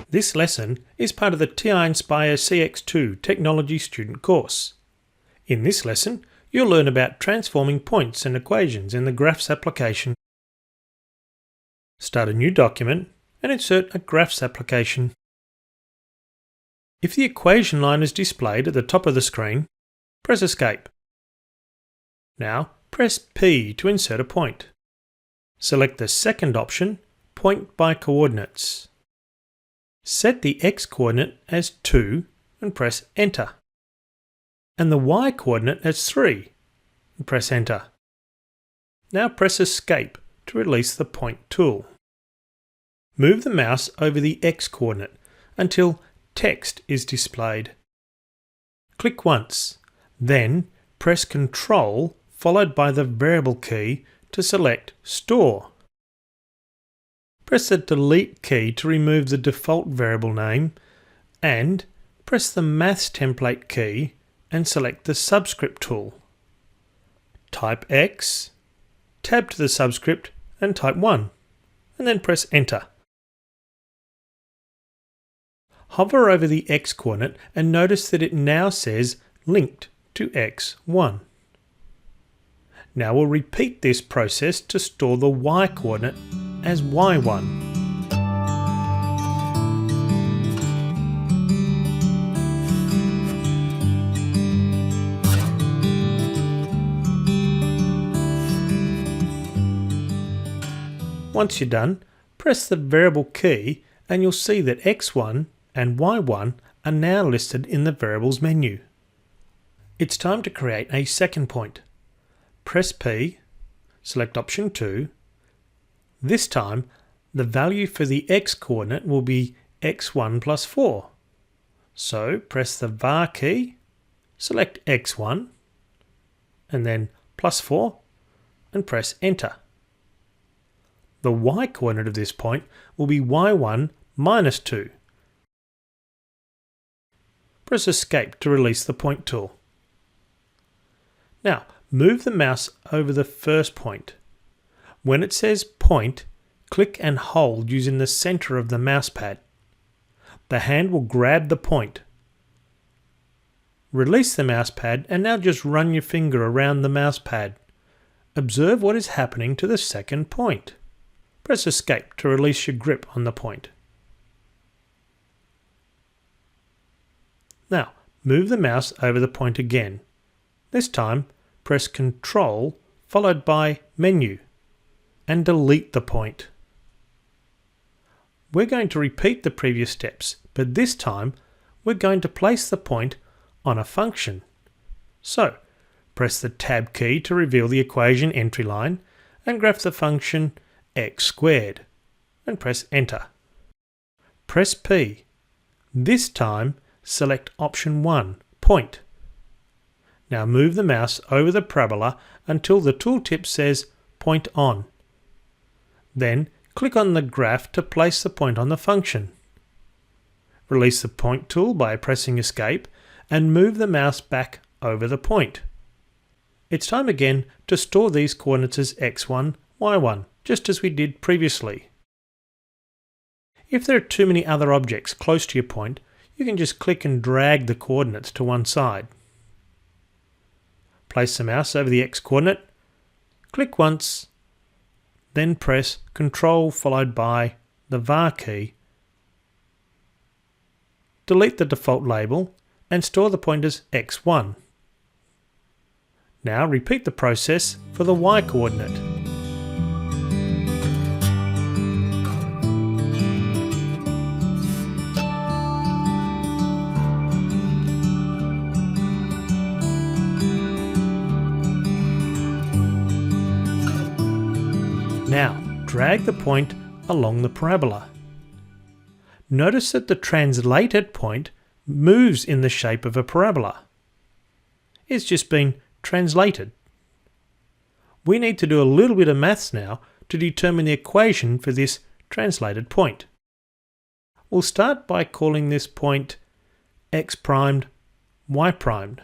This lesson is part of the TI-Nspire CX2 Technology Student course. In this lesson, you'll learn about transforming points and equations in the Graphs application. Start a new document and insert a Graphs application. If the equation line is displayed at the top of the screen, press Escape. Now press P to insert a point. Select the second option, Point by Coordinates. Set the X coordinate as 2 and press Enter, and the Y coordinate as 3 and press Enter. Now press Escape to release the Point tool. Move the mouse over the X coordinate until text is displayed. Click once, then press Ctrl followed by the variable key to select Store. Press the Delete key to remove the default variable name and press the Maths template key and select the Subscript tool. Type X, tab to the subscript and type 1, and then press Enter. Hover over the X coordinate and notice that it now says linked to X1. Now we'll repeat this process to store the Y coordinate as Y1. Once you're done, press the variable key and you'll see that X1 and Y1 are now listed in the variables menu. It's time to create a second point. Press P, select option 2. This time, the value for the X coordinate will be X1 plus 4. So press the var key, select X1, and then plus 4, and press Enter. The Y coordinate of this point will be Y1 minus 2. Press Escape to release the Point tool. Now, move the mouse over the first point. When it says Point, click and hold using the center of the mouse pad. The hand will grab the point. Release the mouse pad and now just run your finger around the mouse pad. Observe what is happening to the second point. Press Escape to release your grip on the point. Now, move the mouse over the point again. This time, press Ctrl followed by Menu and delete the point. We're going to repeat the previous steps, but this time we're going to place the point on a function. So, press the Tab key to reveal the equation entry line and graph the function x squared and press Enter. Press P. This time select option 1, Point. Now move the mouse over the parabola until the tooltip says Point On. Then click on the graph to place the point on the function. Release the Point tool by pressing Escape and move the mouse back over the point. It's time again to store these coordinates as x1, y1, just as we did previously. If there are too many other objects close to your point, you can just click and drag the coordinates to one side. Place the mouse over the X coordinate, click once, then press Ctrl followed by the var key. Delete the default label and store the point as X1. Now repeat the process for the Y coordinate. Now, drag the point along the parabola. Notice that the translated point moves in the shape of a parabola. It's just been translated. We need to do a little bit of maths now to determine the equation for this translated point. We'll start by calling this point x primed, y primed.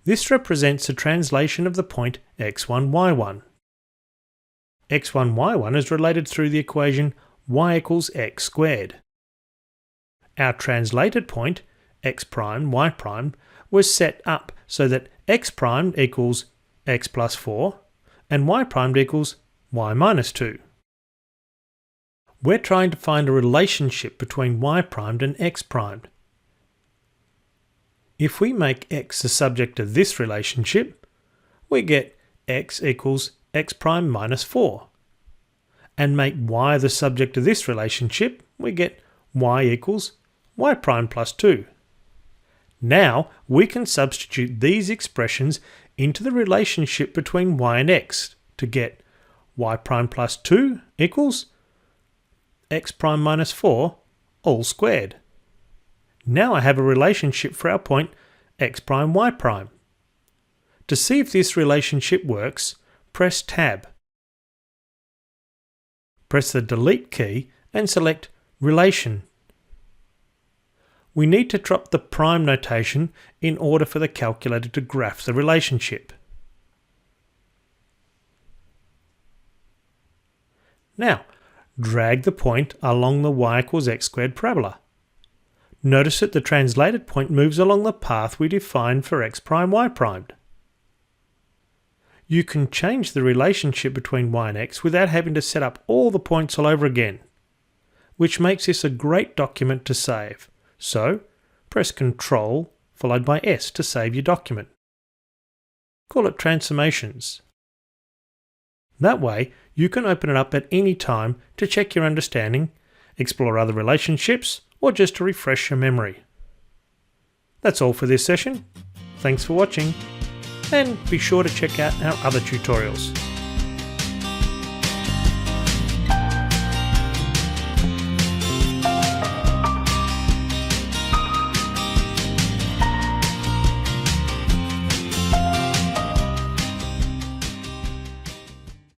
This represents a translation of the point x1, y1. x1, y1 is related through the equation y equals x squared. Our translated point, x prime, y prime, was set up so that x prime equals x plus 4 and y prime equals y minus 2. We're trying to find a relationship between y primed and x primed. If we make x the subject of this relationship, we get x equals x prime minus 4. And make y the subject of this relationship, we get y equals y prime plus 2. Now we can substitute these expressions into the relationship between y and x to get y prime plus 2 equals x prime minus 4 all squared. Now I have a relationship for our point x prime y prime. To see if this relationship works, press Tab. Press the Delete key and select Relation. We need to drop the prime notation in order for the calculator to graph the relationship. Now, drag the point along the y equals x squared parabola. Notice that the translated point moves along the path we defined for x prime y primed. You can change the relationship between y and x without having to set up all the points all over again, which makes this a great document to save. So, press Ctrl followed by S to save your document. Call it Transformations. That way, you can open it up at any time to check your understanding, explore other relationships, or just to refresh your memory. That's all for this session. Thanks for watching, and be sure to check out our other tutorials.